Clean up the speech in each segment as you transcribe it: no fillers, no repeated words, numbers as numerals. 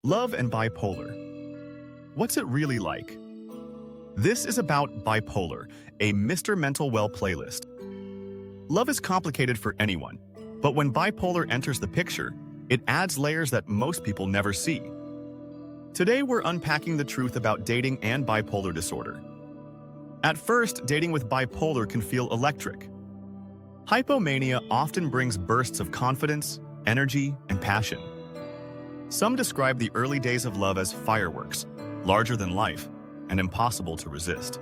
Love and bipolar. What's it really like? This is about Bipolar, a Mr. Mental Well playlist. Love is complicated for anyone, but when bipolar enters the picture, it adds layers that most people never see. Today we're unpacking the truth about dating and bipolar disorder. At first, dating with bipolar can feel electric. Hypomania often brings bursts of confidence, energy, and passion. Some describe the early days of love as fireworks, larger than life, and impossible to resist.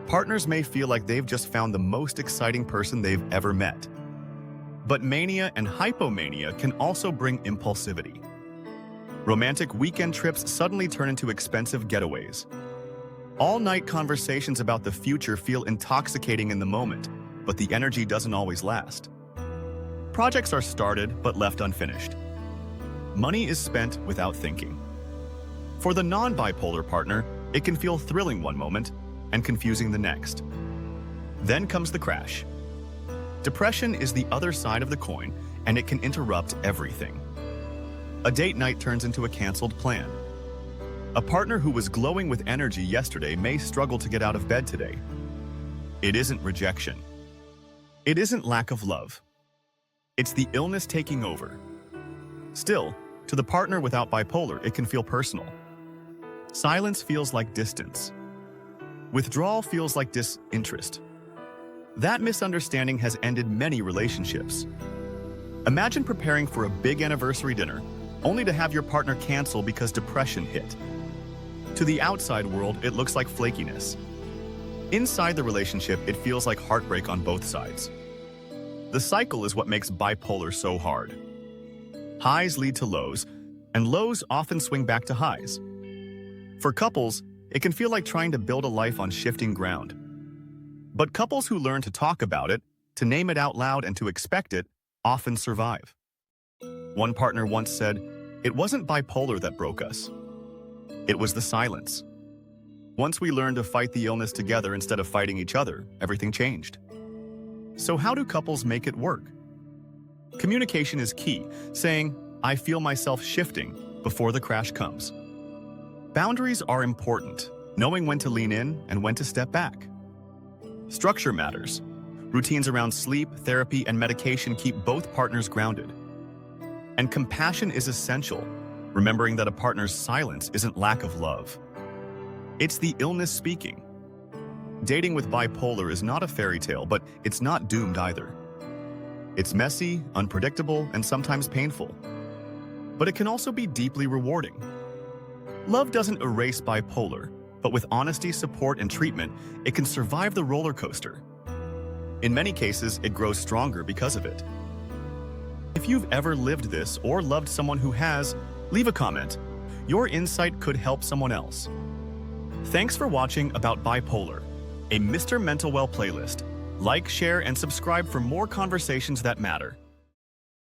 Partners may feel like they've just found the most exciting person they've ever met. But mania and hypomania can also bring impulsivity. Romantic weekend trips suddenly turn into expensive getaways. All-night conversations about the future feel intoxicating in the moment, but the energy doesn't always last. Projects are started but left unfinished. Money is spent without thinking. For the non-bipolar partner, it can feel thrilling one moment and confusing the next. Then comes the crash. Depression is the other side of the coin, and it can interrupt everything. A date night turns into a canceled plan. A partner who was glowing with energy yesterday may struggle to get out of bed today. It isn't rejection. It isn't lack of love. It's the illness taking over. Still, to the partner without bipolar, it can feel personal. Silence feels like distance. Withdrawal feels like disinterest. That misunderstanding has ended many relationships. Imagine preparing for a big anniversary dinner, only to have your partner cancel because depression hit. To the outside world, it looks like flakiness. Inside the relationship, it feels like heartbreak on both sides. The cycle is what makes bipolar so hard. Highs lead to lows, and lows often swing back to highs. For couples, it can feel like trying to build a life on shifting ground. But couples who learn to talk about it, to name it out loud and to expect it, often survive. One partner once said, "It wasn't bipolar that broke us. It was the silence." Once we learned to fight the illness together instead of fighting each other, everything changed. So how do couples make it work? Communication is key, saying, "I feel myself shifting," before the crash comes. Boundaries are important, knowing when to lean in and when to step back. Structure matters. Routines around sleep, therapy, and medication keep both partners grounded. And compassion is essential, remembering that a partner's silence isn't lack of love. It's the illness speaking. Dating with bipolar is not a fairy tale, but it's not doomed either. It's messy, unpredictable, and sometimes painful. But it can also be deeply rewarding. Love doesn't erase bipolar, but with honesty, support, and treatment, it can survive the roller coaster. In many cases, it grows stronger because of it. If you've ever lived this or loved someone who has, leave a comment. Your insight could help someone else. Thanks for watching About Bipolar, a Mr. Mental Well playlist. Like, share, and subscribe for more conversations that matter.